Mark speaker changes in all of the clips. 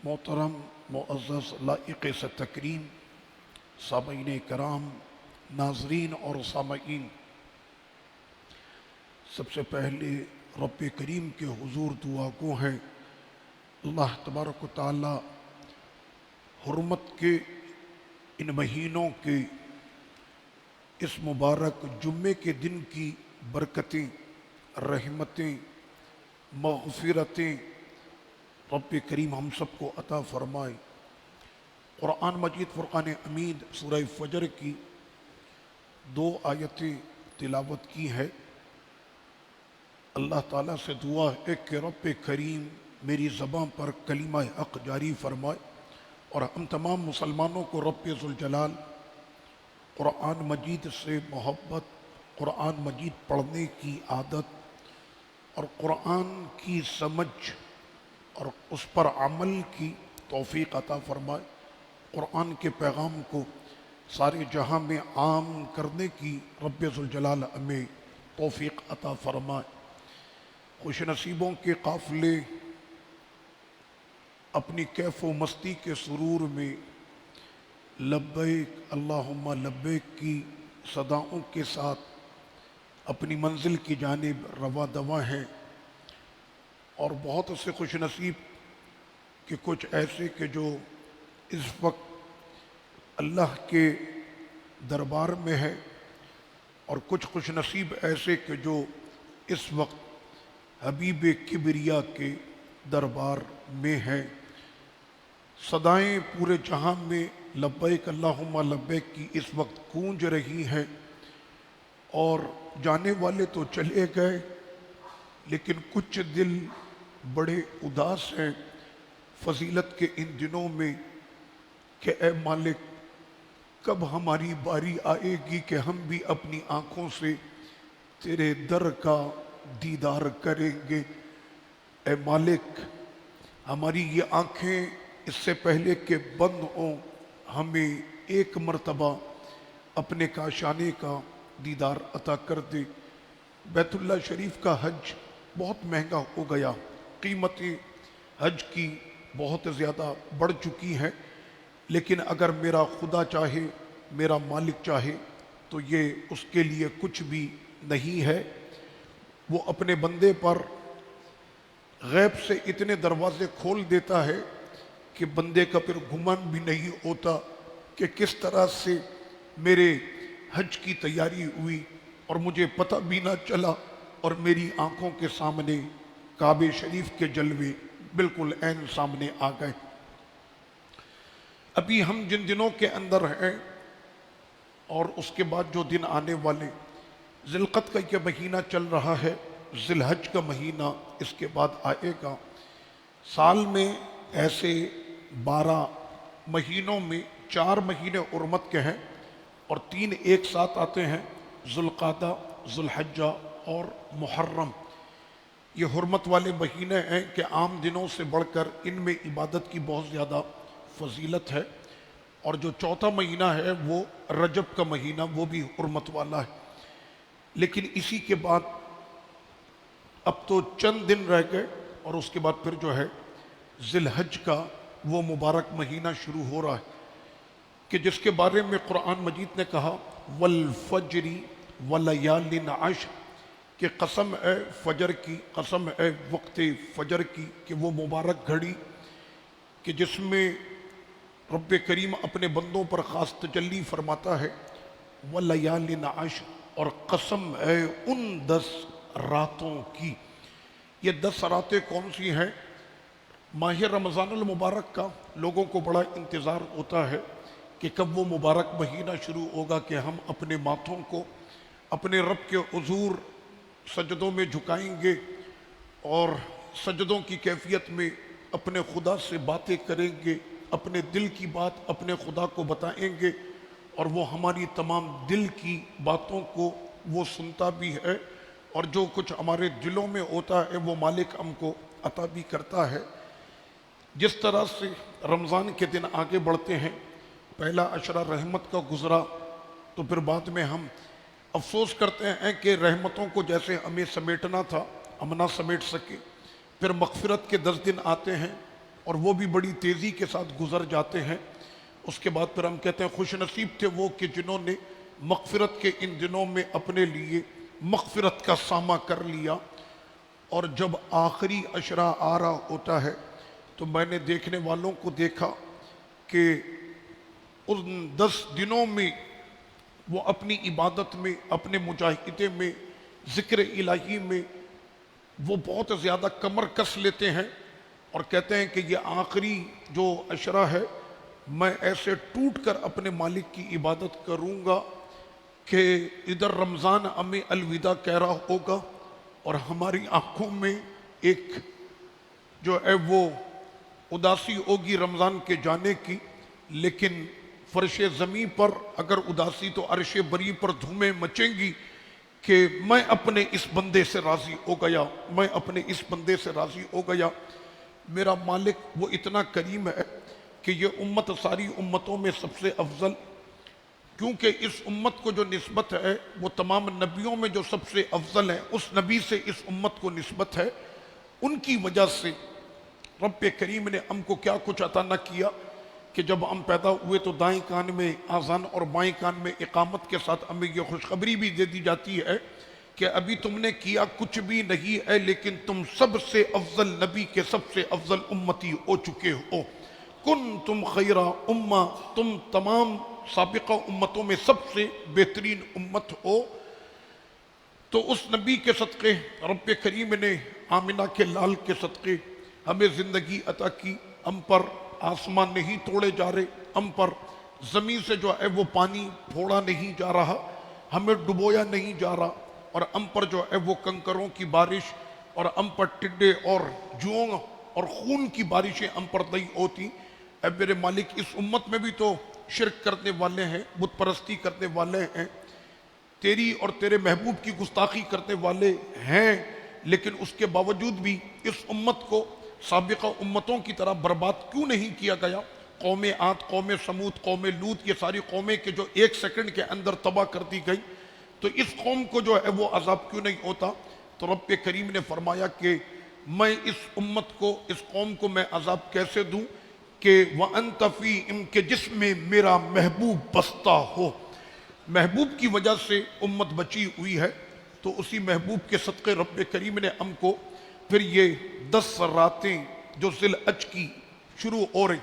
Speaker 1: محترم معزز لائق سے تکریم سامعین کرام، ناظرین اور سامعین، سب سے پہلے رب کریم کے حضور دعا گو ہیں اللہ تبارک و تعالی حرمت کے ان مہینوں کے اس مبارک جمعے کے دن کی برکتیں، رحمتیں، مغفرتیں رب کریم ہم سب کو عطا فرمائے۔ قرآن مجید فرقان حمید سورہ فجر کی 2 آیتیں تلاوت کی ہے۔ اللہ تعالیٰ سے دعا ہے کہ رب کریم میری زبان پر کلمہ حق جاری فرمائے اور ہم تمام مسلمانوں کو رب ذوالجلال قرآن مجید سے محبت، قرآن مجید پڑھنے کی عادت اور قرآن کی سمجھ اور اس پر عمل کی توفیق عطا فرمائے۔ قرآن کے پیغام کو سارے جہاں میں عام کرنے کی رب ذوالجلال ہمیں توفیق عطا فرمائے۔ خوش نصیبوں کے قافلے اپنی کیف و مستی کے سرور میں لبیک اللہم لبیک کی صداؤں کے ساتھ اپنی منزل کی جانب رواں دواں ہیں، اور بہت سے خوش نصیب کہ کچھ ایسے کہ جو اس وقت اللہ کے دربار میں ہے، اور کچھ خوش نصیب ایسے کہ جو اس وقت حبیب کبریا کے دربار میں ہیں۔ صدائیں پورے جہاں میں لبیک اللہم لبیک کی اس وقت گونج رہی ہیں، اور جانے والے تو چلے گئے لیکن کچھ دل بڑے اداس ہیں فضیلت کے ان دنوں میں کہ اے مالک کب ہماری باری آئے گی کہ ہم بھی اپنی آنکھوں سے تیرے در کا دیدار کریں گے۔ اے مالک ہماری یہ آنکھیں اس سے پہلے کہ بند ہوں ہمیں ایک مرتبہ اپنے کاشانے کا دیدار عطا کر دے۔ بیت اللہ شریف کا حج بہت مہنگا ہو گیا، قیمتیں حج کی بہت زیادہ بڑھ چکی ہیں، لیکن اگر میرا خدا چاہے، میرا مالک چاہے تو یہ اس کے لیے کچھ بھی نہیں ہے۔ وہ اپنے بندے پر غیب سے اتنے دروازے کھول دیتا ہے کہ بندے کا پھر گمان بھی نہیں ہوتا کہ کس طرح سے میرے حج کی تیاری ہوئی اور مجھے پتہ بھی نہ چلا، اور میری آنکھوں کے سامنے کعبہ شریف کے جلوے بالکل عین سامنے آ گئے۔ ابھی ہم جن دنوں کے اندر ہیں اور اس کے بعد جو دن آنے والے، ذی القعدہ کا یہ مہینہ چل رہا ہے، ذی الحج کا مہینہ اس کے بعد آئے گا۔ سال میں ایسے 12 مہینوں میں 4 مہینے حرمت کے ہیں اور 3 ایک ساتھ آتے ہیں، ذی القعدہ، ذی الحجہ اور محرم۔ یہ حرمت والے مہینے ہیں کہ عام دنوں سے بڑھ کر ان میں عبادت کی بہت زیادہ فضیلت ہے، اور جو چوتھا مہینہ ہے وہ رجب کا مہینہ، وہ بھی حرمت والا ہے۔ لیکن اسی کے بعد اب تو چند دن رہ گئے اور اس کے بعد پھر جو ہے ذی الحج کا وہ مبارک مہینہ شروع ہو رہا ہے کہ جس کے بارے میں قرآن مجید نے کہا والفجر ولیال عشر، کہ قسم ہے فجر کی، قسم ہے وقت فجر کی، کہ وہ مبارک گھڑی کہ جس میں رب کریم اپنے بندوں پر خاص تجلی فرماتا ہے، ولیال عشر، اور قسم ہے ان 10 راتوں کی۔ یہ 10 راتیں کون سی ہیں؟ ماہ رمضان المبارک کا لوگوں کو بڑا انتظار ہوتا ہے کہ کب وہ مبارک مہینہ شروع ہوگا کہ ہم اپنے ماتھوں کو اپنے رب کے حضور سجدوں میں جھکائیں گے اور سجدوں کی کیفیت میں اپنے خدا سے باتیں کریں گے، اپنے دل کی بات اپنے خدا کو بتائیں گے، اور وہ ہماری تمام دل کی باتوں کو وہ سنتا بھی ہے، اور جو کچھ ہمارے دلوں میں ہوتا ہے وہ مالک ہم کو عطا بھی کرتا ہے۔ جس طرح سے رمضان کے دن آگے بڑھتے ہیں، پہلا عشرہ رحمت کا گزرا تو پھر بعد میں ہم افسوس کرتے ہیں کہ رحمتوں کو جیسے ہمیں سمیٹنا تھا ہم نہ سمیٹ سکے۔ پھر مغفرت کے 10 دن آتے ہیں، اور وہ بھی بڑی تیزی کے ساتھ گزر جاتے ہیں۔ اس کے بعد پھر ہم کہتے ہیں خوش نصیب تھے وہ کہ جنہوں نے مغفرت کے ان دنوں میں اپنے لیے مغفرت کا سامہ کر لیا۔ اور جب آخری عشرہ آ رہا ہوتا ہے تو میں نے دیکھنے والوں کو دیکھا کہ ان 10 دنوں میں وہ اپنی عبادت میں، اپنے مجاہدے میں، ذکر الہی میں وہ بہت زیادہ کمر کس لیتے ہیں اور کہتے ہیں کہ یہ آخری جو عشرہ ہے میں ایسے ٹوٹ کر اپنے مالک کی عبادت کروں گا کہ ادھر رمضان ہمیں الوداع کہہ رہا ہوگا اور ہماری آنکھوں میں ایک جو ہے وہ اداسی ہوگی رمضان کے جانے کی، لیکن فرش زمین پر اگر اداسی تو عرش بری پر دھومیں مچیں گی کہ میں اپنے اس بندے سے راضی ہو گیا، میں اپنے اس بندے سے راضی ہو گیا۔ میرا مالک وہ اتنا کریم ہے کہ یہ امت ساری امتوں میں سب سے افضل، کیونکہ اس امت کو جو نسبت ہے وہ تمام نبیوں میں جو سب سے افضل ہے اس نبی سے اس امت کو نسبت ہے۔ ان کی وجہ سے رب کریم نے ہم کو کیا کچھ عطا نہ کیا کہ جب ہم پیدا ہوئے تو دائیں کان میں آذان اور بائیں کان میں اقامت کے ساتھ ہمیں یہ خوشخبری بھی دے دی جاتی ہے کہ ابھی تم نے کیا کچھ بھی نہیں ہے لیکن تم سب سے افضل نبی کے سب سے افضل امتی ہو چکے ہو۔ کنتم خیر امہ، تم تمام سابقہ امتوں میں سب سے بہترین امت ہو۔ تو اس نبی کے صدقے رب کریم نے آمنہ کے لال کے صدقے ہمیں زندگی عطا کی۔ ہم پر آسمان نہیں توڑے جا رہے، ہم پر زمین سے جو ہے وہ پانی پھوڑا نہیں جا رہا، ہمیں ڈبویا نہیں جا رہا، اور ہم پر جو ہے وہ کنکروں کی بارش اور ہم پر ٹڈے اور جوؤں اور خون کی بارشیں ہم پر نہیں ہوتی۔ اے میرے مالک اس امت میں بھی تو شرک کرنے والے ہیں، بت پرستی کرنے والے ہیں، تیری اور تیرے محبوب کی گستاخی کرنے والے ہیں، لیکن اس کے باوجود بھی اس امت کو سابقہ امتوں کی طرح برباد کیوں نہیں کیا گیا؟ قوم عاد، قوم سمود، قوم لوط، یہ ساری قومیں کہ جو 1 سیکنڈ کے اندر تباہ کر دی گئی، تو اس قوم کو جو ہے وہ عذاب کیوں نہیں ہوتا؟ تو رب کریم نے فرمایا کہ میں اس امت کو، اس قوم کو میں عذاب کیسے دوں کہ وَأَنْتَ فِيهِمْ کہ جس میں میرا محبوب بستا ہو۔ محبوب کی وجہ سے امت بچی ہوئی ہے، تو اسی محبوب کے صدقے رب کریم نے ہم کو پھر یہ 10 راتیں جو ذی الحج کی شروع ہو رہی،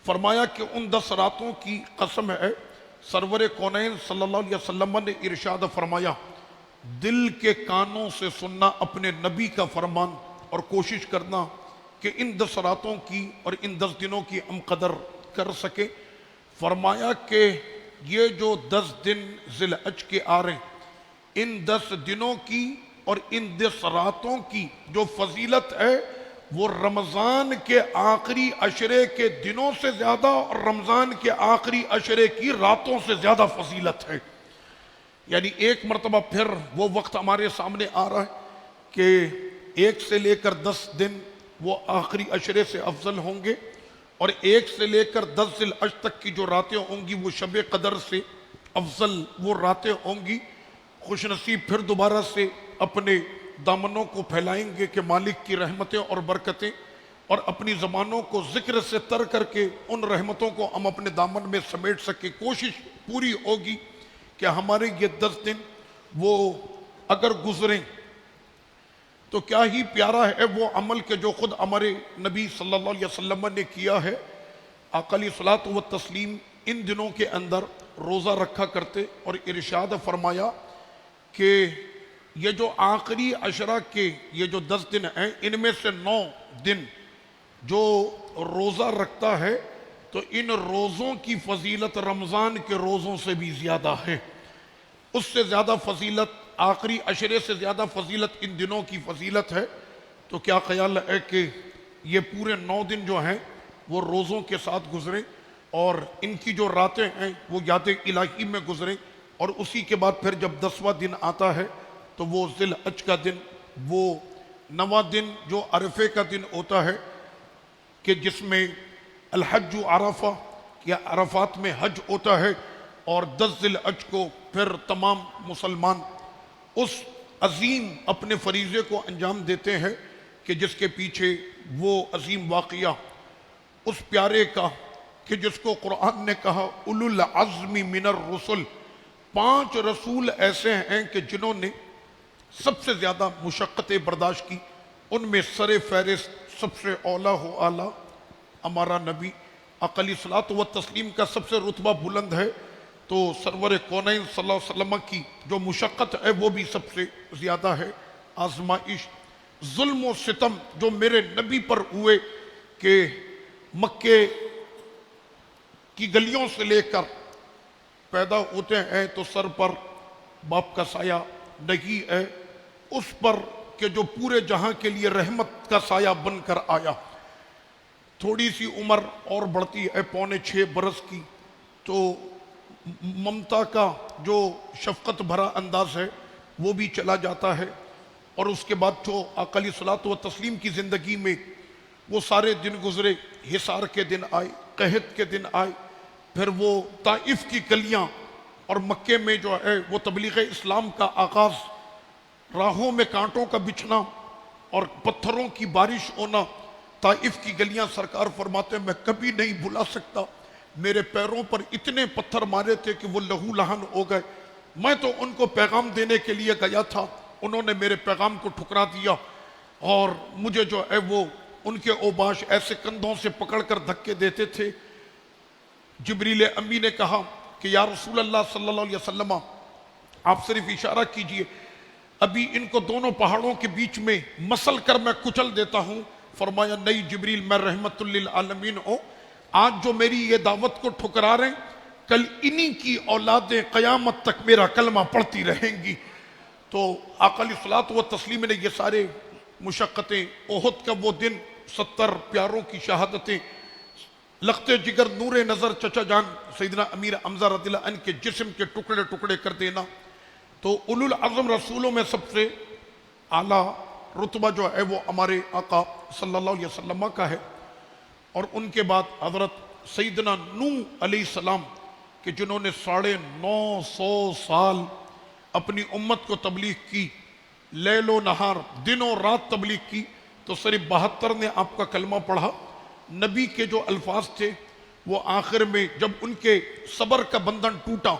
Speaker 1: فرمایا کہ ان 10 راتوں کی قسم ہے، سرور کونین صلی اللہ علیہ وسلم نے ارشاد فرمایا دل کے کانوں سے سننا اپنے نبی کا فرمان اور کوشش کرنا کہ ان 10 راتوں کی اور ان 10 دنوں کی ہم قدر کر سکیں۔ فرمایا کہ یہ جو 10 دن ذی الحج کے آ رہے ہیں، ان 10 دنوں کی اور ان 10 راتوں کی جو فضیلت ہے وہ رمضان کے آخری عشرے کے دنوں سے زیادہ اور رمضان کے آخری عشرے کی راتوں سے زیادہ فضیلت ہے۔ یعنی ایک مرتبہ پھر وہ وقت ہمارے سامنے آ رہا ہے کہ 1 سے لے کر 10 دن وہ آخری عشرے سے افضل ہوں گے، اور 1 سے لے کر 10 ذی الحج تک کی جو راتیں ہوں گی وہ شب قدر سے افضل وہ راتیں ہوں گی۔ خوش نصیب پھر دوبارہ سے اپنے دامنوں کو پھیلائیں گے کہ مالک کی رحمتیں اور برکتیں، اور اپنی زبانوں کو ذکر سے تر کر کے ان رحمتوں کو ہم اپنے دامن میں سمیٹ سکیں۔ کوشش پوری ہوگی کہ ہمارے یہ 10 دن وہ اگر گزریں تو کیا ہی پیارا ہے وہ عمل کہ جو خود ہمارے نبی صلی اللہ علیہ وسلم نے کیا ہے۔ آقا علیہ الصلوۃ والتسلیم ان دنوں کے اندر روزہ رکھا کرتے اور ارشاد فرمایا کہ یہ جو آخری عشرہ کے یہ جو 10 دن ہیں، ان میں سے 9 دن جو روزہ رکھتا ہے تو ان روزوں کی فضیلت رمضان کے روزوں سے بھی زیادہ ہے۔ اس سے زیادہ فضیلت، آخری عشرے سے زیادہ فضیلت ان دنوں کی فضیلت ہے۔ تو کیا خیال ہے کہ یہ پورے 9 دن جو ہیں وہ روزوں کے ساتھ گزریں اور ان کی جو راتیں ہیں وہ یاد الہی میں گزریں، اور اسی کے بعد پھر جب 10واں دن آتا ہے تو وہ ذی الحج کا دن، وہ 9واں دن جو عرفے کا دن ہوتا ہے کہ جس میں الحج عرفہ یا عرفات میں حج ہوتا ہے، اور 10 ذی الحج کو پھر تمام مسلمان اس عظیم اپنے فریضے کو انجام دیتے ہیں کہ جس کے پیچھے وہ عظیم واقعہ اس پیارے کا کہ جس کو قرآن نے کہا اولو العزم من الرسل، 5 رسول ایسے ہیں کہ جنہوں نے سب سے زیادہ مشقتیں برداشت کی، ان میں سر فہرست سب سے اولا و اعلیٰ ہمارا نبی آقا علیہ الصلوۃ والتسلیم کا سب سے رتبہ بلند ہے، تو سرور کونین صلی اللہ علیہ وسلم کی جو مشقت ہے وہ بھی سب سے زیادہ ہے، آزمائش، ظلم و ستم جو میرے نبی پر ہوئے کہ مکے کی گلیوں سے لے کر پیدا ہوتے ہیں تو سر پر باپ کا سایہ نہیں ہے، اس پر کہ جو پورے جہاں کے لیے رحمت کا سایہ بن کر آیا، تھوڑی سی عمر اور بڑھتی ہے 6.25 برس کی، تو ممتا کا جو شفقت بھرا انداز ہے وہ بھی چلا جاتا ہے، اور اس کے بعد جو آقا علیہ الصلوۃ والتسلیم کی زندگی میں وہ سارے دن گزرے، حصار کے دن آئے، قحط کے دن آئے، پھر وہ طائف کی گلیاں اور مکے میں جو ہے وہ تبلیغ اسلام کا آغاز، راہوں میں کانٹوں کا بچھنا اور پتھروں کی بارش ہونا، طائف کی گلیاں سرکار فرماتے ہیں میں کبھی نہیں بھلا سکتا، میرے پیروں پر اتنے پتھر مارے تھے کہ وہ لہو لہن ہو گئے، میں تو ان کو پیغام دینے کے لیے گیا تھا، انہوں نے میرے پیغام کو ٹھکرا دیا، اور مجھے جو ہے وہ ان کے اوباش ایسے کندھوں سے پکڑ کر دھکے دیتے تھے۔ جبریل امی نے کہا کہ یا رسول اللہ صلی اللہ علیہ وسلم آپ صرف اشارہ کیجئے، ابھی ان کو دونوں پہاڑوں کے بیچ میں مسل کر میں کچل دیتا ہوں۔ فرمایا نہیں جبریل، میں رحمت للعالمین ہوں، آج جو میری یہ دعوت کو ٹھکرا رہے ہیں کل انہی کی اولادیں قیامت تک میرا کلمہ پڑھتی رہیں گی۔ تو آقا علیہ الصلوۃ والتسلیم نے یہ سارے مشقتیں، احد کا وہ دن، 70 پیاروں کی شہادتیں، لخت جگر نور نظر چچا جان سیدنا امیر حمزہ رضی اللہ عنہ کے جسم کے ٹکڑے ٹکڑے کر دینا، تو اولو العزم رسولوں میں سب سے اعلیٰ رتبہ جو ہے وہ ہمارے آقا صلی اللہ علیہ وسلم کا ہے، اور ان کے بعد حضرت سیدنا نوح علیہ السلام کہ جنہوں نے 950 سال اپنی امت کو تبلیغ کی، لیل و نہار، دن و رات تبلیغ کی، تو صرف 72 نے آپ کا کلمہ پڑھا۔ نبی کے جو الفاظ تھے وہ آخر میں جب ان کے صبر کا بندھن ٹوٹا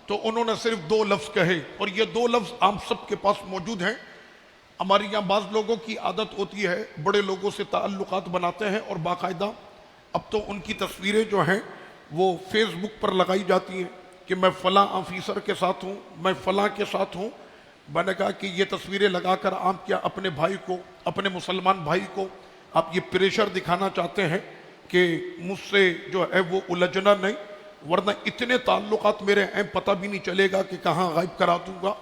Speaker 1: تو انہوں نے صرف 2 لفظ کہے، اور یہ 2 لفظ آپ سب کے پاس موجود ہیں۔ ہمارے یہاں بعض لوگوں کی عادت ہوتی ہے بڑے لوگوں سے تعلقات بناتے ہیں، اور باقاعدہ اب تو ان کی تصویریں جو ہیں وہ فیس بک پر لگائی جاتی ہیں کہ میں فلاں آفیسر کے ساتھ ہوں، میں فلاں کے ساتھ ہوں۔ میں نے کہا کہ یہ تصویریں لگا کر آپ کیا اپنے بھائی کو، اپنے مسلمان بھائی کو آپ یہ پریشر دکھانا چاہتے ہیں کہ مجھ سے جو ہے وہ الجھنا نہیں، ورنہ اتنے تعلقات میرے ہیں پتہ بھی نہیں چلے گا کہ کہاں غائب کرا دوں گا۔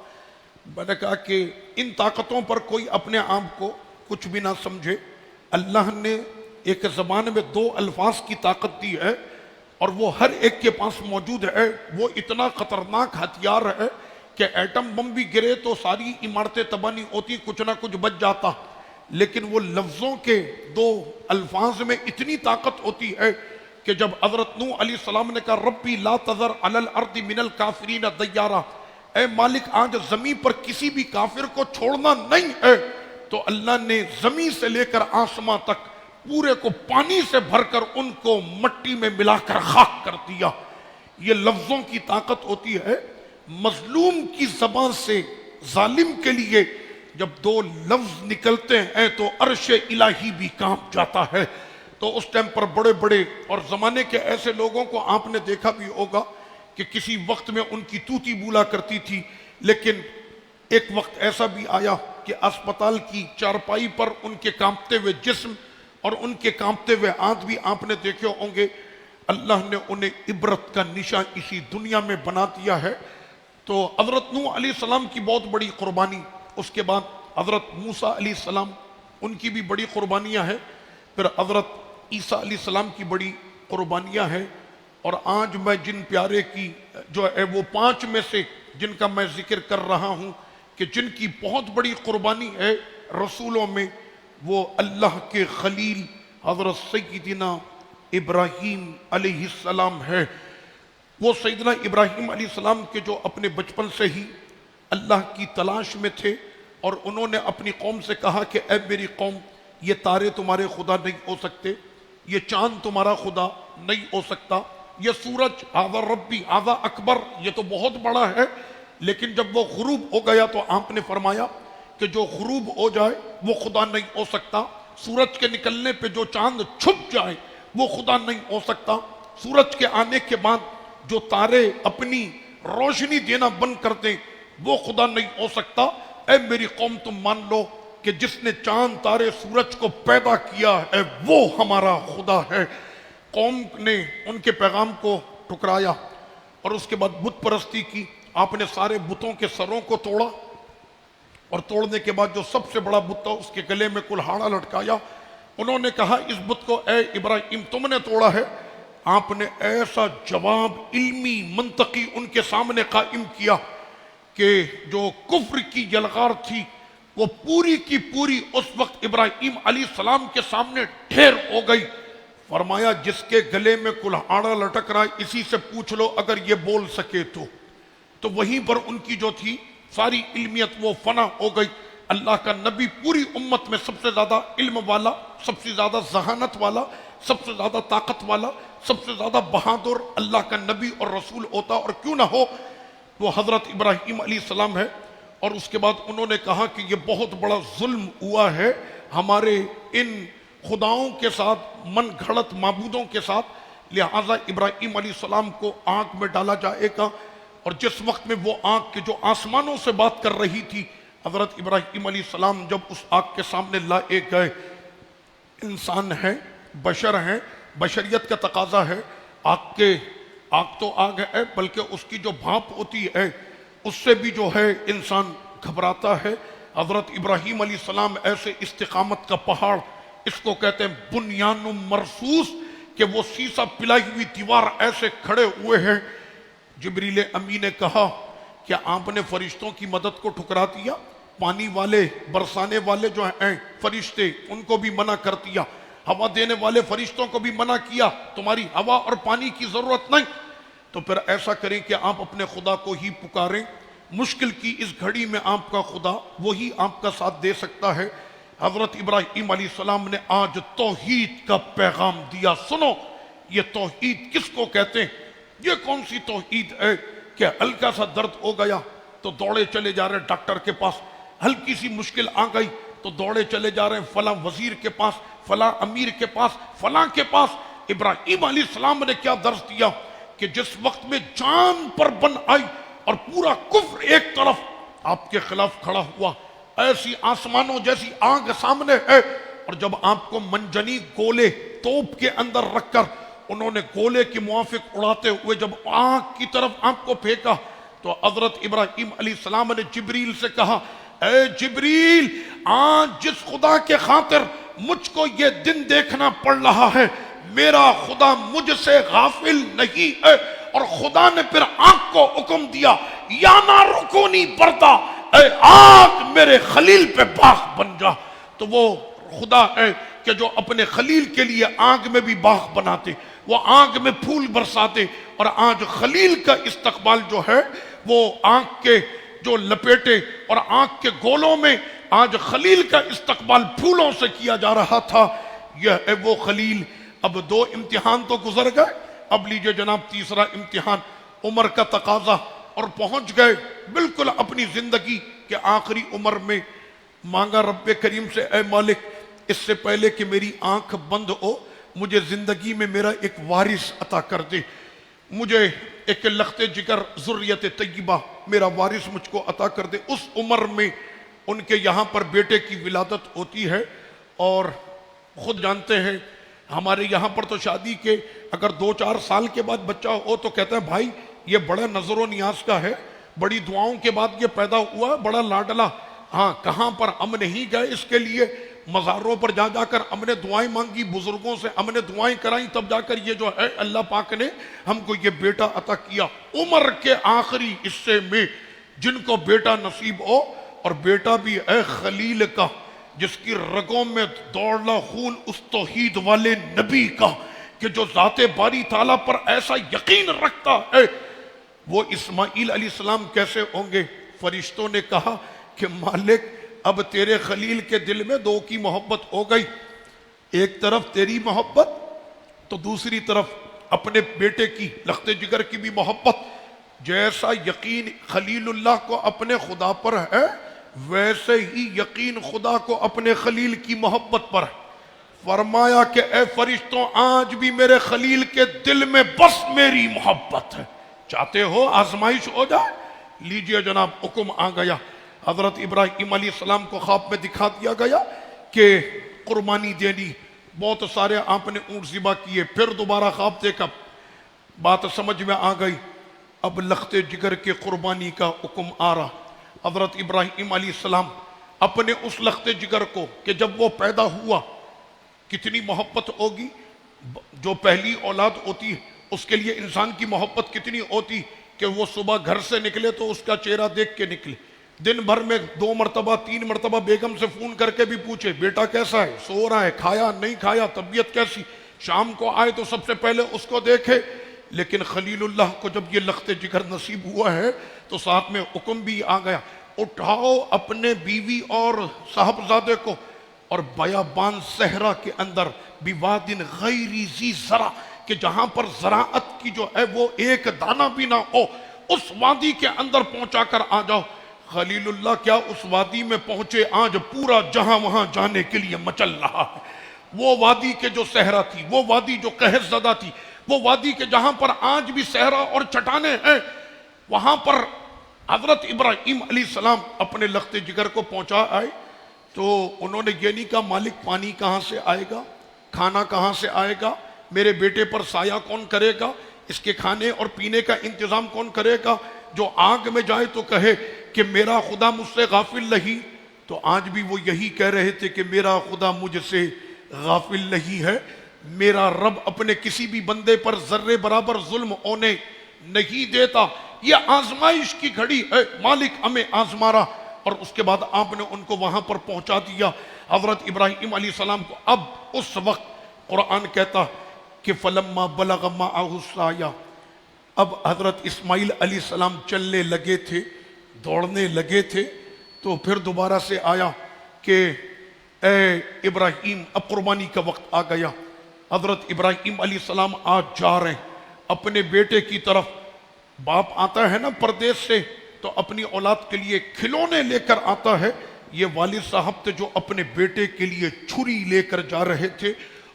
Speaker 1: میں نے کہا کہ ان طاقتوں پر کوئی اپنے آپ کو کچھ بھی نہ سمجھے، اللہ نے ایک زبان میں 2 الفاظ کی طاقت دی ہے، اور وہ ہر ایک کے پاس موجود ہے، وہ اتنا خطرناک ہتھیار ہے کہ ایٹم بم بھی گرے تو ساری عمارتیں تباہ نہیں ہوتی، کچھ نہ کچھ بچ جاتا، لیکن وہ لفظوں کے 2 الفاظ میں اتنی طاقت ہوتی ہے کہ جب حضرت نوح علیہ السلام نے کہا ربی لا تذر علی الارض من الکافرین دیارا، اے مالک آج زمین پر کسی بھی کافر کو چھوڑنا نہیں ہے، تو اللہ نے زمین سے لے کر آسمان تک پورے کو پانی سے بھر کر ان کو مٹی میں ملا کر خاک کر دیا۔ یہ لفظوں کی طاقت ہوتی ہے۔ مظلوم کی زبان سے ظالم کے لیے جب 2 لفظ نکلتے ہیں تو عرش الہی بھی کانپ جاتا ہے۔ تو اس ٹائم پر بڑے بڑے اور زمانے کے ایسے لوگوں کو آپ نے دیکھا بھی ہوگا کہ کسی وقت میں ان کی توتی بولا کرتی تھی، لیکن ایک وقت ایسا بھی آیا کہ اسپتال کی چارپائی پر ان کے کانپتے ہوئے جسم اور ان کے کانپتے ہوئے ہاتھ بھی آپ نے دیکھے ہوں گے۔ اللہ نے انہیں عبرت کا نشان اسی دنیا میں بنا دیا ہے۔ تو حضرت نوح علیہ السلام کی بہت بڑی قربانی، اس کے بعد حضرت موسیٰ علیہ السلام ان کی بھی بڑی قربانیاں ہیں، پھر حضرت عیسیٰ علیہ السلام کی بڑی قربانیاں ہیں، اور آج میں جن پیارے کی جو ہے وہ 5 میں سے جن کا میں ذکر کر رہا ہوں کہ جن کی بہت بڑی قربانی ہے رسولوں میں، وہ اللہ کے خلیل حضرت سیدنا ابراہیم علیہ السلام ہے۔ وہ سیدنا ابراہیم علیہ السلام کے جو اپنے بچپن سے ہی اللہ کی تلاش میں تھے، اور انہوں نے اپنی قوم سے کہا کہ اے میری قوم، یہ تارے تمہارے خدا نہیں ہو سکتے، یہ چاند تمہارا خدا نہیں ہو سکتا، یہ سورج ھذا ربی ھذا اکبر یہ تو بہت بڑا ہے۔ لیکن جب وہ غروب ہو گیا تو آپ نے فرمایا کہ جو غروب ہو جائے وہ خدا نہیں ہو سکتا، سورج کے نکلنے پہ جو چاند چھپ جائے وہ خدا نہیں ہو سکتا، سورج کے آنے کے بعد جو تارے اپنی روشنی دینا بند کر دیں وہ خدا نہیں ہو سکتا۔ اے میری قوم تم مان لو کہ جس نے چاند تارے سورج کو پیدا کیا ہے وہ ہمارا خدا ہے۔ قوم نے ان کے پیغام کو ٹھکرایا اور اس کے بعد بت پرستی کی۔ آپ نے سارے بتوں کے سروں کو توڑا اور توڑنے کے بعد جو سب سے بڑا بت تھا اس کے گلے میں کلہاڑا لٹکایا۔ انہوں نے کہا اس بت کو اے ابراہیم تم نے توڑا ہے؟ آپ نے ایسا جواب علمی منطقی ان کے سامنے قائم کیا کہ جو کفر کی یلغار تھی وہ پوری کی پوری اس وقت ابراہیم علیہ السلام کے سامنے ڈھیر ہو گئی۔ فرمایا جس کے گلے میں کلہاڑا لٹک رہا ہے اسی سے پوچھ لو اگر یہ بول سکے تو وہیں پر ان کی جو تھی ساری علمیت وہ فنا ہو گئی۔ اللہ کا نبی پوری امت میں سب سے زیادہ علم والا، سب سے زیادہ ذہانت والا، سب سے زیادہ طاقت والا، سب سے زیادہ بہادر اللہ کا نبی اور رسول ہوتا اور کیوں نہ ہو وہ حضرت ابراہیم علیہ السلام ہے۔ اور اس کے بعد انہوں نے کہا کہ یہ بہت بڑا ظلم ہوا ہے ہمارے ان خداؤں کے ساتھ، من گھڑت معبودوں کے ساتھ، لہٰذا ابراہیم علیہ السلام کو آگ میں ڈالا جائے گا۔ اور جس وقت میں وہ آگ کے جو آسمانوں سے بات کر رہی تھی، حضرت ابراہیم علیہ السلام جب اس آگ کے سامنے لائے گئے، انسان ہیں، بشر ہیں، بشریت کا تقاضا ہے، آگ تو آگ ہے بلکہ اس کی جو بھاپ ہوتی ہے اس سے بھی جو ہے انسان گھبراتا ہے۔ حضرت ابراہیم علیہ السلام ایسے استقامت کا پہاڑ، اس کو کہتے ہیں بنیان مرصوص، کہ وہ سیسا پلائی ہوئی دیوار ایسے کھڑے ہوئے ہیں۔ جبریل امی نے کہا کہ آپ نے فرشتوں کی مدد کو ٹھکرا دیا، پانی والے برسانے والے جو ہیں فرشتے ان کو بھی منع کر دیا، ہوا دینے والے فرشتوں کو بھی منع کیا، تمہاری ہوا اور پانی کی ضرورت نہیں، تو پھر ایسا کریں کہ آپ اپنے خدا کو ہی پکاریں، مشکل کی اس گھڑی میں آپ کا خدا وہی آپ کا ساتھ دے سکتا ہے۔ حضرت ابراہیم علیہ السلام نے آج توحید کا پیغام دیا۔ سنو یہ توحید کس کو کہتے ہیں؟ یہ کون سی توحید ہے کہ ہلکا سا درد ہو گیا تو دوڑے چلے جا رہے ہیں ڈاکٹر کے پاس، ہلکی سی مشکل آ گئی تو دوڑے چلے جا رہے ہیں فلاں وزیر کے پاس، فلاں امیر کے پاس، فلاں کے پاس۔ ابراہیم علیہ السلام نے کیا درس دیا کہ جس وقت میں جان پر بن آئی اور پورا کفر ایک طرف آپ کے خلاف کھڑا ہوا، ایسی آسمانوں جیسی آگ سامنے ہے، اور جب آپ کو منجنی گولے توپ کے اندر رکھ کر انہوں نے گولے کی موافق اڑاتے ہوئے جب آگ کی طرف آپ کو پھینکا تو حضرت ابراہیم علیہ السلام نے جبریل سے کہا اے جبریل، آج جس خدا کے خاطر مجھ کو یہ دن دیکھنا پڑ رہا ہے میرا خدا مجھ سے غافل نہیں ہے۔ اور خدا نے پھر آگ کو حکم دیا یا نہ رکونی بردا، اے آگ میرے خلیل پہ باغ بن جا۔ تو وہ خدا ہے کہ جو اپنے خلیل کے لیے آگ میں بھی باغ بناتے، وہ آگ میں پھول برساتے، اور آج خلیل کا استقبال جو ہے وہ آگ کے جو لپیٹے اور آگ کے گولوں میں آج خلیل کا استقبال پھولوں سے کیا جا رہا تھا۔ یہ ہے وہ خلیل۔ اب 2 امتحان تو گزر گئے، اب لیجئے جناب تیسرا امتحان، عمر کا تقاضا، اور پہنچ گئے بالکل اپنی زندگی کے آخری عمر میں۔ مانگا رب کریم سے اے مالک اس سے پہلے کہ میری آنکھ بند ہو مجھے زندگی میں میرا ایک وارث عطا کر دے، مجھے ایک لخت جگر ذریت طیبہ میرا وارث مجھ کو عطا کر دے۔ اس عمر میں ان کے یہاں پر بیٹے کی ولادت ہوتی ہے، اور خود جانتے ہیں ہمارے یہاں پر تو شادی کے اگر 2-4 سال کے بعد بچہ ہو تو کہتا ہے بھائی یہ بڑا نظر و نیاز کا ہے، بڑی دعاؤں کے بعد یہ پیدا ہوا، بڑا لاڈلا۔ ہاں کہاں پر ہم نہیں گئے اس کے لیے، مزاروں پر جا جا کر ہم نے دعائیں مانگی، بزرگوں سے ہم نے دعائیں کرائیں، تب جا کر یہ جو ہے اللہ پاک نے ہم کو یہ بیٹا عطا کیا۔ عمر کے آخری حصے میں جن کو بیٹا نصیب ہو، اور بیٹا بھی اے خلیل کا جس کی رگوں میں دوڑلا خون اس توحید والے نبی کا کہ جو ذات باری تعالیٰ پر ایسا یقین رکھتا ہے، وہ اسماعیل علیہ السلام کیسے ہوں گے؟ فرشتوں نے کہا کہ مالک اب تیرے خلیل کے دل میں دو کی محبت ہو گئی، ایک طرف تیری محبت تو دوسری طرف اپنے بیٹے کی لخت جگر کی بھی محبت۔ جیسا یقین خلیل اللہ کو اپنے خدا پر ہے ویسے ہی یقین خدا کو اپنے خلیل کی محبت پر ہے۔ فرمایا کہ اے فرشتوں آج بھی میرے خلیل کے دل میں بس میری محبت ہے، چاہتے ہو آزمائش ہو جائے؟ لیجئے جناب حکم آ گیا، حضرت ابراہیم علیہ السلام کو خواب میں دکھا دیا گیا کہ قربانی دینی، بہت سارے آپ نے اونٹ ذبح کیے، پھر دوبارہ خواب دیکھا، بات سمجھ میں آ گئی، اب لخت جگر کے قربانی کا حکم آ رہا۔ حضرت ابراہیم علیہ السلام اپنے اس لخت جگر کو کہ جب وہ پیدا ہوا کتنی محبت ہوگی، جو پہلی اولاد ہوتی اس کے لیے انسان کی محبت کتنی ہوتی کہ وہ صبح گھر سے نکلے تو اس کا چہرہ دیکھ کے نکلے، دن بھر میں 2 مرتبہ 3 مرتبہ بیگم سے فون کر کے بھی پوچھے بیٹا کیسا ہے، سو رہا ہے، کھایا نہیں کھایا، طبیعت کیسی، شام کو آئے تو سب سے پہلے اس کو دیکھے۔ لیکن خلیل اللہ کو جب یہ لخت جگر نصیب ہوا ہے تو ساتھ میں حکم بھی آ گیا، اٹھاؤ اپنے بیوی اور صاحبزادے کو اور بیابان صحرا کے اندر بواد غیر ذی زرع، کہ جہاں پر زراعت کی جو ہے وہ ایک دانہ بھی نہ ہو، اس وادی کے اندر پہنچا کر آ جاؤ۔ خلیل اللہ کیا اس وادی میں پہنچے، آج پورا جہاں وہاں جانے کے لیے مچل رہا ہے۔ وہ وادی کے جو صحرا تھی، وہ وادی جو قحط زدہ تھی، وہ وادی کے جہاں پر آج بھی صحرا اور چٹانیں ہیں، وہاں پر حضرت ابراہیم علیہ السلام اپنے لخت جگر کو پہنچا آئے تو انہوں نے یہ نہیں کہا مالک پانی کہاں سے آئے گا، کھانا کہاں سے آئے گا، میرے بیٹے پر سایہ کون کرے گا، اس کے کھانے اور پینے کا انتظام کون کرے گا، جو آگ میں جائے تو کہے کہ میرا خدا مجھ سے غافل نہیں۔ تو آج بھی وہ یہی کہہ رہے تھے کہ میرا خدا مجھ سے غافل نہیں ہے، میرا رب اپنے کسی بھی بندے پر ذرے برابر ظلم ہونے نہیں دیتا، یہ آزمائش کی گھڑی ہے، مالک ہمیں آزما رہا۔ اور اس کے بعد آپ نے ان کو وہاں پر پہنچا دیا حضرت ابراہیم علیہ السلام کو۔ اب اس وقت قرآن کہتا کہ فلما بلغ معہ السعی، اب حضرت اسماعیل علیہ السلام چلنے لگے تھے، دوڑنے لگے تھے، تو پھر دوبارہ سے آیا کہ اے ابراہیم اب قربانی کا وقت آ گیا۔ حضرت ابراہیم علیہ السلام آج جا رہے ہیں اپنے بیٹے کی طرف۔ باپ آتا ہے نا پردیس سے تو اپنی اولاد کے لیے کھلونے لے کر آتا ہے، یہ والد صاحب تھے جو اپنے بیٹے کے لیے چھری لے کر جا رہے تھے،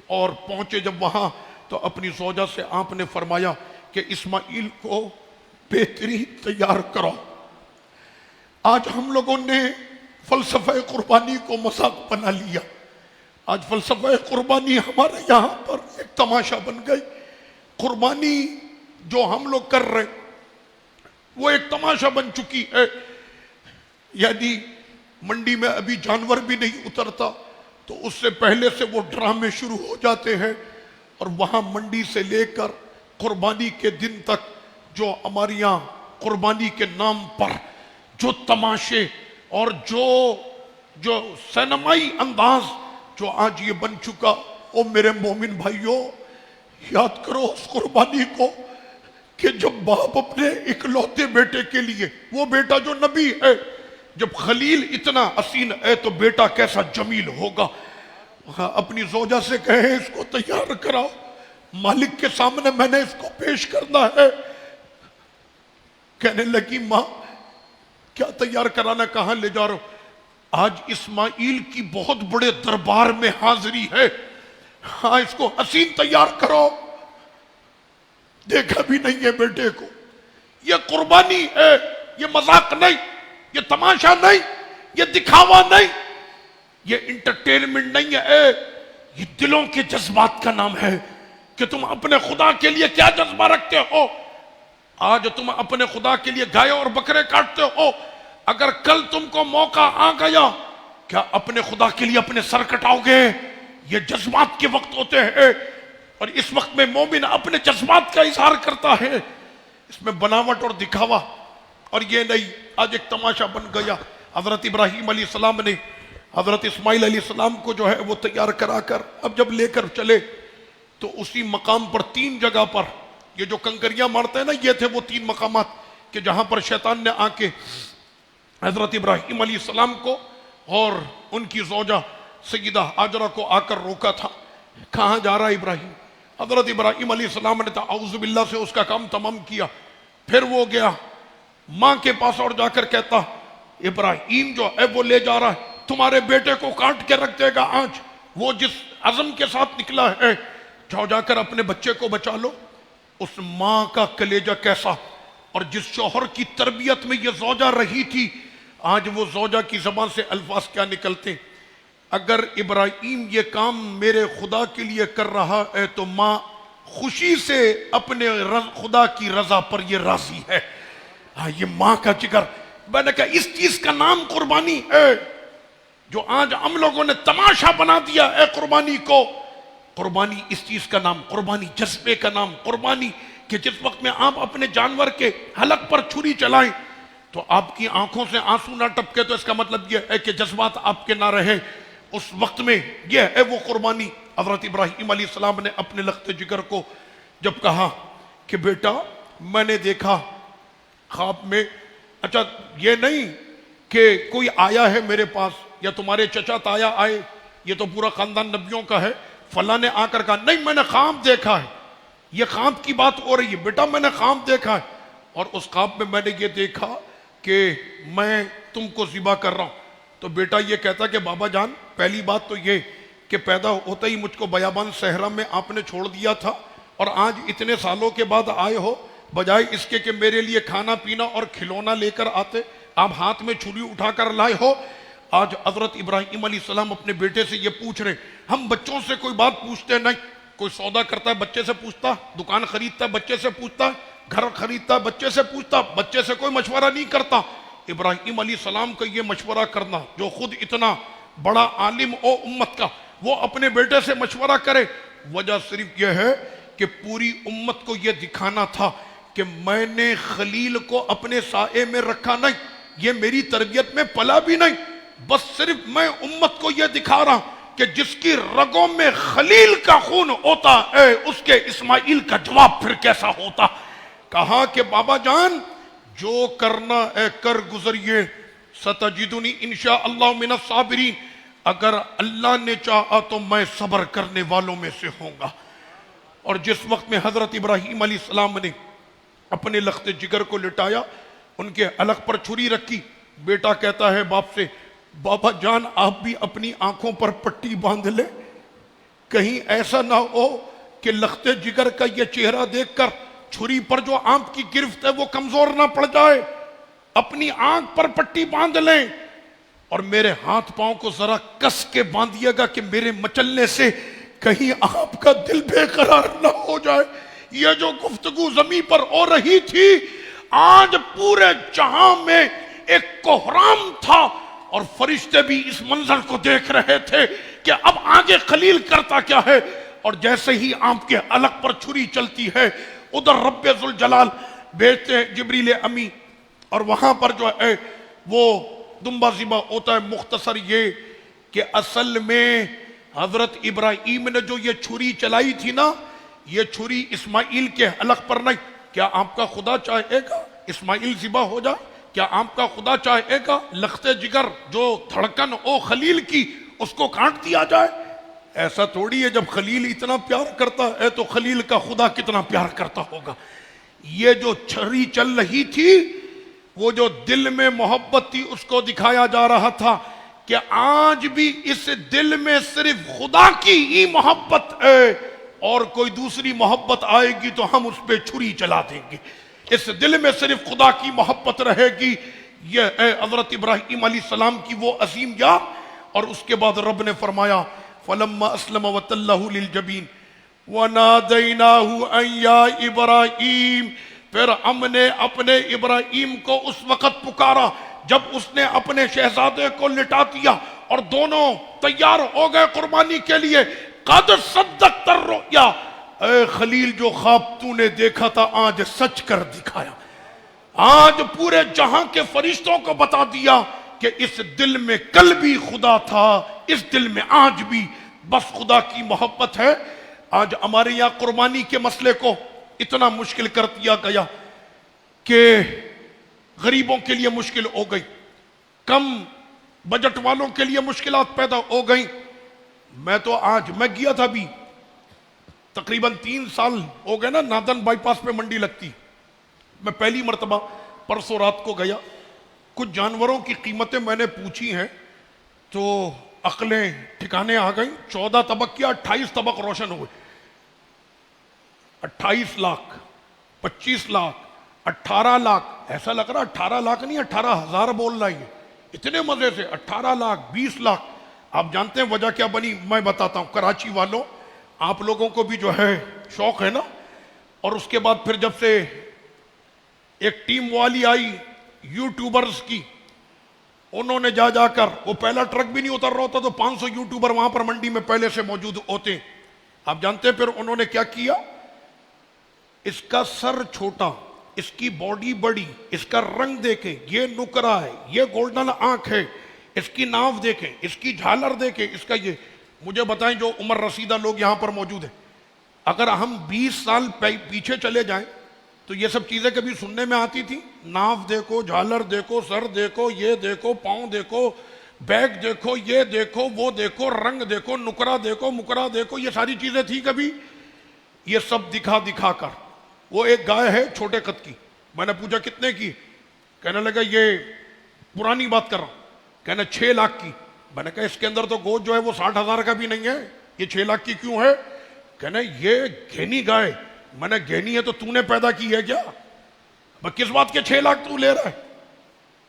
Speaker 1: اور پہنچے جب وہاں تو اپنی زوجہ سے آپ نے فرمایا کہ اسماعیل کو بہترین تیار کرو۔ آج ہم لوگوں نے فلسفہ قربانی کو مذاق بنا لیا، آج فلسفہ قربانی ہمارے یہاں پر ایک تماشا بن گئی۔ قربانی جو ہم لوگ کر رہے وہ ایک تماشا بن چکی ہے، یعنی منڈی میں ابھی جانور بھی نہیں اترتا تو اس سے پہلے سے وہ ڈرامے شروع ہو جاتے ہیں، اور وہاں منڈی سے لے کر قربانی کے دن تک جو ہمارے یہاں قربانی کے نام پر جو تماشے اور جو سینمائی انداز جو آج یہ بن چکا، او میرے مومن بھائیوں یاد کرو اس قربانی کو کہ جب باپ اپنے اکلوتے بیٹے کے لیے، وہ بیٹا جو نبی ہے، جب خلیل اتنا حسین ہے تو بیٹا کیسا جمیل ہوگا، اپنی زوجہ سے کہے اس کو تیار کراؤ، مالک کے سامنے میں نے اس کو پیش کرنا ہے۔ کہنے لگی ماں کیا تیار کرانا، کہاں لے جا رہا ہو؟ آج اسماعیل کی بہت بڑے دربار میں حاضری ہے، ہاں اس کو حسین تیار کرو۔ دیکھا بھی نہیں ہے بیٹے کو، یہ قربانی ہے، یہ مذاق نہیں، یہ تماشا نہیں، یہ دکھاوا نہیں، یہ انٹرٹینمنٹ نہیں ہے، یہ دلوں کے جذبات کا نام ہے کہ تم اپنے خدا کے لیے کیا جذبہ رکھتے ہو۔ آج تم اپنے خدا کے لیے گائے اور بکرے کاٹتے ہو، اگر کل تم کو موقع آ گیا کیا اپنے خدا کے لیے اپنے سر کٹاؤ گے؟ یہ جذبات کے وقت ہوتے ہیں، اور اس وقت میں مومن اپنے جذبات کا اظہار کرتا ہے، اس میں بناوٹ اور دکھاوا اور یہ نہیں۔ آج ایک تماشا بن گیا۔ حضرت ابراہیم علیہ السلام نے حضرت اسماعیل علیہ السلام کو جو ہے وہ تیار کرا کر اب جب لے کر چلے تو اسی مقام پر 3 جگہ پر یہ جو کنکریاں مارتے ہیں نا، یہ تھے وہ 3 مقامات کہ جہاں پر شیطان نے آ کے حضرت ابراہیم علیہ السلام کو اور ان کی زوجہ سیدہ ہاجرہ کو آ کر روکا تھا، کہاں جا رہا ابراہیم؟ حضرت ابراہیم علیہ السلام نے اعوذ باللہ سے اس کا کام تمام کیا، پھر وہ گیا ماں کے پاس اور جا کر کہتا ابراہیم جو ہے وہ لے جا رہا ہے، تمہارے بیٹے کو کاٹ کے رکھ دے گا آج، وہ جس عزم کے ساتھ نکلا ہے، جاؤ جا کر اپنے بچے کو بچا لو۔ اس ماں کا کلیجہ کیسا، اور جس شوہر کی تربیت میں یہ زوجہ رہی تھی، آج وہ زوجہ کی زبان سے الفاظ کیا نکلتے، اگر ابراہیم یہ کام میرے خدا کے لیے کر رہا ہے تو ماں خوشی سے اپنے خدا کی رضا پر یہ راضی ہے۔ یہ ماں کا جگر، میں نے کہا اس چیز کا نام قربانی ہے جو آج ہم لوگوں نے تماشا بنا دیا ہے قربانی کو۔ قربانی اس چیز کا نام، قربانی جذبے کا نام، قربانی کہ جس وقت میں آپ اپنے جانور کے حلق پر چھری چلائیں تو آپ کی آنکھوں سے آنسو نہ ٹپکے، تو اس کا مطلب یہ ہے کہ جذبات آپ کے نہ رہے، اس وقت میں یہ ہے وہ قربانی۔ حضرت ابراہیم علیہ السلام نے اپنے لخت جگر کو جب کہا کہ بیٹا میں نے دیکھا خواب میں، اچھا یہ نہیں کہ کوئی آیا ہے میرے پاس یا تمہارے چچا تایا آئے، یہ تو پورا خاندان نبیوں کا ہے، فلاں نے آ کر کہا نہیں میں نے خواب دیکھا ہے، یہ خواب کی بات ہو رہی ہے بیٹا، میں نے خواب دیکھا ہے، اور اس خواب میں میں نے یہ دیکھا کہ میں تم کو ذبح کر رہا ہوں۔ تو بیٹا یہ کہتا کہ بابا جان پہلی بات تو یہ کہ پیدا ہوتا ہی مجھ کو بیابان صحرا میں آپ نے چھوڑ دیا تھا، اور آج اتنے سالوں کے بعد آئے ہو، بجائے اس کے کہ میرے لیے کھانا پینا اور کھلونا لے کر آتے، آپ ہاتھ میں چھری اٹھا کر لائے ہو۔ آج حضرت ابراہیم علیہ السلام اپنے بیٹے سے یہ پوچھ رہے، ہم بچوں سے کوئی بات پوچھتے نہیں، کوئی سودا کرتا ہے بچے سے پوچھتا، دکان خریدتا ہے بچے سے پوچھتا، گھر خریدتا ہے بچے سے پوچھتا، بچے سے کوئی مشورہ نہیں کرتا۔ ابراہیم علیہ السلام کا یہ مشورہ کرنا، جو خود اتنا بڑا عالم او امت کا، وہ اپنے بیٹے سے مشورہ کرے، وجہ صرف یہ ہے کہ پوری امت کو یہ دکھانا تھا کہ میں نے خلیل کو اپنے سائے میں رکھا نہیں، یہ میری تربیت میں پلا بھی نہیں، بس صرف میں امت کو یہ دکھا رہا کہ جس کی رگوں میں خلیل کا خون ہوتا ہے اس کے اسماعیل کا جواب پھر کیسا ہوتا۔ کہا کہ بابا جان جو کرنا ہے کر گزریے، ستجدنی انشاءاللہ من الصابرین، اگر اللہ نے چاہا تو میں صبر کرنے والوں میں سے ہوں گا۔ اور جس وقت میں حضرت ابراہیم علیہ السلام نے اپنے لخت جگر کو لٹایا، ان کے حلق پر چھری رکھی، بیٹا کہتا ہے باپ سے بابا جان آپ بھی اپنی آنکھوں پر پٹی باندھ لے، کہیں ایسا نہ ہو کہ لخت جگر کا یہ چہرہ دیکھ کر چھری پر جو آنکھ کی گرفت ہے وہ کمزور نہ پڑ جائے، اپنی آنکھ پر پٹی باندھ لیں، اور میرے ہاتھ پاؤں کو ذرا کس کے باندھیے گا کہ میرے مچلنے سے کہیں آپ کا دل بے قرار نہ ہو جائے۔ یہ جو گفتگو زمین پر ہو رہی تھی، آج پورے جہاں میں ایک کوہرام تھا، اور فرشتے بھی اس منظر کو دیکھ رہے تھے کہ اب آگے خلیل کرتا کیا ہے۔ اور جیسے ہی آپ کے حلق پر چھری چلتی ہے، ادھر رب ذوالجلال بھیجتے جبریل امی، اور وہاں پر جو ہے وہ دمبا ذبح ہوتا ہے۔ مختصر یہ کہ اصل میں حضرت ابراہیم نے جو یہ چھری چلائی تھی نا، یہ چھری اسماعیل کے حلق پر نہیں۔ کیا آپ کا خدا چاہے گا اسماعیل ذبح ہو جائے؟ کیا آپ کا خدا چاہے گا لخت جگر جو دھڑکن او خلیل کی اس کو کاٹ دیا جائے؟ ایسا تھوڑی ہے، جب خلیل اتنا پیار کرتا ہے تو خلیل کا خدا کتنا پیار کرتا ہوگا۔ یہ جو چھری چل رہی تھی، وہ جو دل میں محبت تھی اس کو دکھایا جا رہا تھا کہ آج بھی اس دل میں صرف خدا کی ہی محبت ہے، اور کوئی دوسری محبت آئے گی تو ہم اس پہ چھری چلا دیں گے۔ اس دل میں صرف خدا کی محبت رہے گی۔ یہ ہے حضرت ابراہیم علیہ السلام کی وہ عظیم یاد۔ اور اس کے بعد رب نے فرمایا فلما اسلم وتلہ للجبین ونادیناہ ان یا ابراہیم، پھر ہم نے اپنے ابراہیم کو اس وقت پکارا جب اس نے اپنے شہزادے کو لٹا دیا اور دونوں تیار ہو گئے قربانی کے لیے۔ قد صدقت الرؤیا، اے خلیل جو خواب تو نے دیکھا تھا آج سچ کر دکھایا، آج پورے جہاں کے فرشتوں کو بتا دیا کہ اس دل میں کل بھی خدا تھا، اس دل میں آج بھی بس خدا کی محبت ہے۔ آج ہمارے یہاں قربانی کے مسئلے کو اتنا مشکل کر دیا گیا کہ غریبوں کے لیے مشکل ہو گئی، کم بجٹ والوں کے لیے مشکلات پیدا ہو گئیں. میں گیا تھا بھی تقریباً 3 سال ہو گئے نا, نادن بائی پاس پہ منڈی لگتی. میں پہلی مرتبہ پرسوں رات کو گیا. کچھ جانوروں کی قیمتیں میں نے پوچھی ہیں تو عقلیں ٹھکانے آ گئیں. 14 طبق کیا 28 طبق روشن ہوئے. 28 لاکھ, 25 لاکھ, 18 لاکھ. ایسا لگ رہا 18 لاکھ نہیں 18,000 بول رہا ہے. اتنے مزے سے 18 لاکھ 20 لاکھ. آپ جانتے ہیں وجہ کیا بنی؟ میں بتاتا ہوں. کراچی والوں, آپ لوگوں کو بھی جو ہے شوق ہے نا. اور اس کے بعد پھر جب سے ایک ٹیم والی آئی یوٹیوبرز کی, انہوں نے جا کر, وہ پہلا ٹرک بھی نہیں اتر رہا ہوتا تو 500 یوٹیوبر وہاں پر منڈی میں پہلے سے موجود ہوتے. آپ جانتے ہیں پھر انہوں نے کیا کیا؟ اس کا سر چھوٹا, اس کی باڈی بڑی, اس کا رنگ دیکھیں یہ نکرا ہے, یہ گولڈن آنکھ ہے, اس کی ناو دیکھیں, اس کی جھالر دیکھیں, اس کا یہ. مجھے بتائیں جو عمر رسیدہ لوگ یہاں پر موجود ہیں, اگر ہم 20 سال پیچھے چلے جائیں تو یہ سب چیزیں کبھی سننے میں آتی تھی؟ ناو دیکھو, جھالر دیکھو, سر دیکھو, یہ دیکھو, پاؤں دیکھو, بیگ دیکھو, یہ دیکھو, وہ دیکھو, رنگ دیکھو, نکرا دیکھو, مکرا دیکھو, یہ ساری چیزیں تھی کبھی؟ یہ سب دکھا کر. وہ ایک گائے ہے چھوٹے قد کی. میں نے پوچھا کتنے کی؟ کہنے لگا یہ پرانی بات کر رہا ہوں. کہنا 6 لاکھ کی. میں نے کہا اس کے اندر تو گوشت جو ہے وہ 60,000 کا بھی نہیں ہے, یہ 6 لاکھ کی کیوں ہے؟ کہنا یہ گھینی گائے. میں نے گھینی ہے تو تو نے پیدا کی ہے کیا؟ کس بات کے 6 لاکھ تو لے رہا ہے؟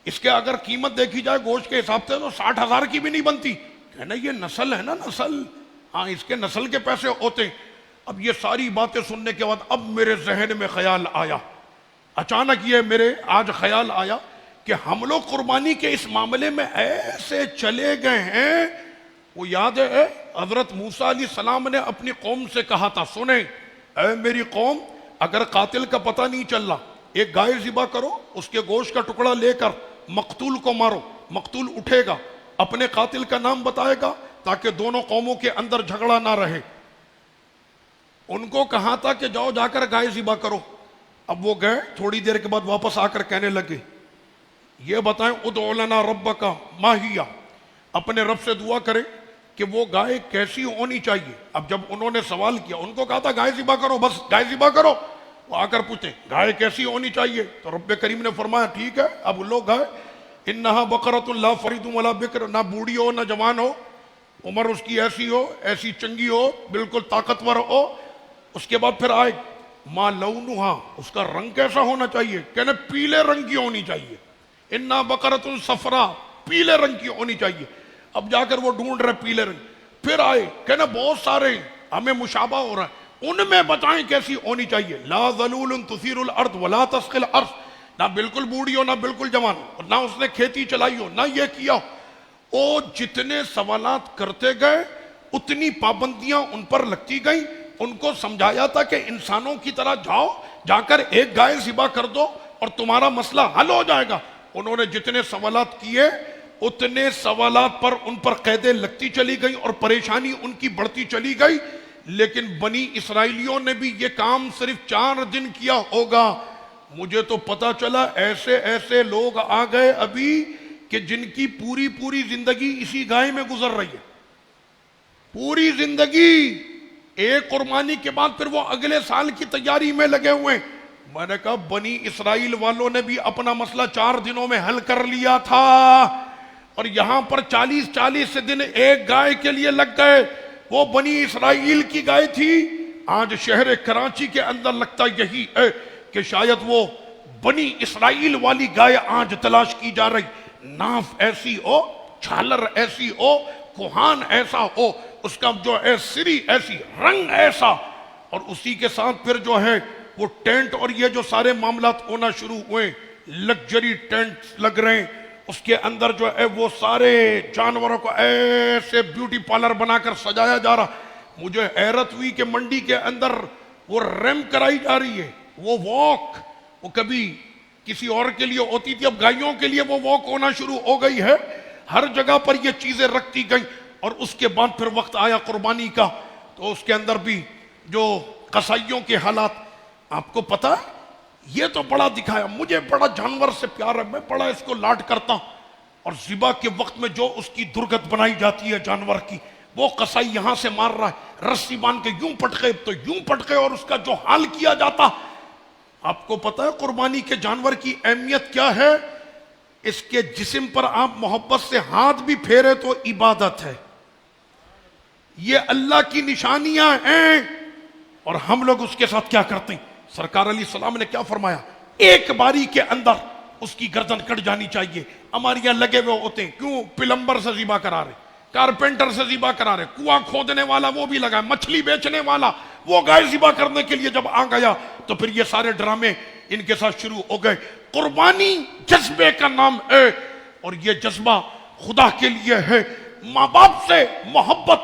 Speaker 1: اس کے اگر قیمت دیکھی جائے گوشت کے حساب سے تو 60,000 کی بھی نہیں بنتی. کہنا یہ نسل ہے نا, نسل, ہاں اس کے نسل کے پیسے ہوتے. اب یہ ساری باتیں سننے کے بعد اب میرے ذہن میں خیال آیا, اچانک یہ میرے آج خیال آیا کہ ہم لوگ قربانی کے اس معاملے میں ایسے چلے گئے ہیں. وہ یاد ہے حضرت موسیٰ علیہ السلام نے اپنی قوم سے کہا تھا, سنیں اے میری قوم, اگر قاتل کا پتہ نہیں چل رہا, ایک گائے ذبح کرو, اس کے گوشت کا ٹکڑا لے کر مقتول کو مارو. مقتول اٹھے گا, اپنے قاتل کا نام بتائے گا تاکہ دونوں قوموں کے اندر جھگڑا نہ رہے. ان کو کہا تھا کہ جاؤ جا کر گائے ذبح کرو. اب وہ گئے, تھوڑی دیر کے بعد واپس آ کر کہنے لگے یہ بتائیں ادعو لنا ربک ما ہی, اپنے رب سے دعا کرے کہ وہ گائے کیسی ہونی چاہیے. اب جب انہوں نے سوال کیا, ان کو کہا تھا گائے ذبح کرو, بس گائے ذبح کرو. وہ آ کر پوچھتے گائے کیسی ہونی چاہیے, تو رب کریم نے فرمایا ٹھیک ہے اب لو گائے, انہا بقرۃ لا فرید ولا بکر, نہ بوڑھی ہو نہ جوان ہو, عمر اس کی ایسی ہو, ایسی چنگی ہو, بالکل طاقتور ہو. اس کے بعد پھر آئے ما لونہا, اس کا رنگ کیسا ہونا چاہیے؟ کہنے پیلے رنگ کی ہونی چاہیے. انہا بقرۃ صفرا, پیلے رنگ کی ہونی چاہیے. اب جا کر وہ ڈھونڈ رہے پیلے رنگ. پھر آئے, کہنا بہت سارے ہمیں مشابہ ہو رہا ہے, ان میں بتائیں کیسی ہونی چاہیے. لا ذلول تثیر الارض ولا تسقی الارض, نہ بالکل بوڑھی ہو نہ بالکل جوان ہو, نہ اس نے کھیتی چلائی ہو, نہ یہ کیا ہو. او جتنے سوالات کرتے گئے اتنی پابندیاں ان پر لگتی گئیں. ان کو سمجھایا تھا کہ انسانوں کی طرح جاؤ, جا کر ایک گائے ذبح کر دو اور تمہارا مسئلہ حل ہو جائے گا. انہوں نے جتنے سوالات کیے اتنے سوالات پر ان پر قیدیں لگتی چلی گئی اور پریشانی ان کی بڑھتی چلی گئی. لیکن بنی اسرائیلیوں نے بھی یہ کام صرف 4 دن کیا ہوگا. مجھے تو پتا چلا ایسے ایسے لوگ آ گئے ابھی کہ جن کی پوری زندگی اسی گائے میں گزر رہی ہے, پوری زندگی. ایک قربانی کے بعد پھر وہ اگلے سال کی تیاری میں لگے ہوئے. میں نے کہا بنی اسرائیل والوں نے بھی اپنا مسئلہ 4 دنوں میں حل کر لیا تھا, اور یہاں پر 40 دن ایک گائے کے لیے لگ گئے. وہ بنی اسرائیل کی گائے تھی. آج شہر کراچی کے اندر لگتا یہی ہے کہ شاید وہ بنی اسرائیل والی گائے آج تلاش کی جا رہی. ناف ایسی ہو, چھالر ایسی ہو, کوہان ایسا ہو, اس کا جو ہے سری ایسی, رنگ ایسا, اور اسی کے ساتھ پھر جو ہے وہ ٹینٹ اور یہ جو سارے معاملات ہونا شروع ہوئے. لگژری ٹینٹ لگ رہے ہیں, اس کے اندر جو ہے وہ سارے جانوروں کو ایسے بیوٹی پارلر بنا کر سجایا جا رہا. مجھے حیرت ہوئی کہ منڈی کے اندر وہ ریمپ کرائی جا رہی ہے, وہ واک, وہ کبھی کسی اور کے لیے ہوتی تھی, اب گائیوں کے لیے وہ واک ہونا شروع ہو گئی ہے. ہر جگہ پر یہ چیزیں رکھتی گئیں. اور اس کے بعد پھر وقت آیا قربانی کا, تو اس کے اندر بھی جو قصائیوں کے حالات آپ کو پتا ہے. یہ تو بڑا دکھایا, مجھے بڑا جانور سے پیار ہے, میں بڑا اس کو لاڈ کرتا ہوں. اور ذبح کے وقت میں جو اس کی درگت بنائی جاتی ہے جانور کی، وہ قصائی یہاں سے مار رہا ہے، رسی باندھ کے یوں پٹکے تو یوں پٹکے، اور اس کا جو حال کیا جاتا. آپ کو پتا ہے قربانی کے جانور کی اہمیت کیا ہے؟ اس کے جسم پر آپ محبت سے ہاتھ بھی پھیرے تو عبادت ہے. یہ اللہ کی نشانیاں ہیں، اور ہم لوگ اس کے ساتھ کیا کرتے ہیں؟ سرکار علیہ السلام نے کیا فرمایا؟ ایک باری کے اندر اس کی گردن کٹ جانی چاہیے. ہمارے یہاں لگے ہوئے ہوتے ہیں، کیوں؟ پلمبر سے ذبح کرا رہے، کارپینٹر سے ذبح کرا رہے، کنواں کھودنے والا وہ بھی لگا، مچھلی بیچنے والا وہ گائے ذبح کرنے کے لیے جب آ گیا تو پھر یہ سارے ڈرامے ان کے ساتھ شروع ہو گئے. قربانی جذبے کا نام ہے، اور یہ جذبہ خدا کے لیے ہے. ماں باپ سے محبت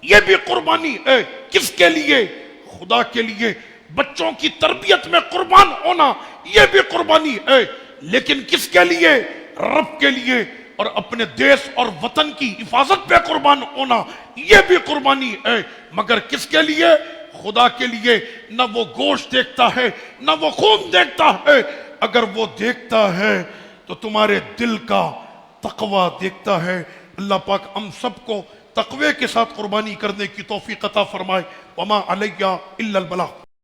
Speaker 1: یہ بھی قربانی ہے. کس کے لیے؟ خدا کے لیے. بچوں کی تربیت میں قربان ہونا یہ بھی قربانی ہے، لیکن کس کے لیے؟ رب کے لیے. اور اپنے دیش اور وطن کی حفاظت پہ قربان ہونا یہ بھی قربانی ہے، مگر کس کے لیے؟ خدا کے لیے. نہ وہ گوشت دیکھتا ہے نہ وہ خون دیکھتا ہے. اگر وہ دیکھتا ہے تو تمہارے دل کا تقوی دیکھتا ہے. اللہ پاک ہم سب کو تقوی کے ساتھ قربانی کرنے کی توفیق عطا فرمائے. وما علیہ الا البلاغ.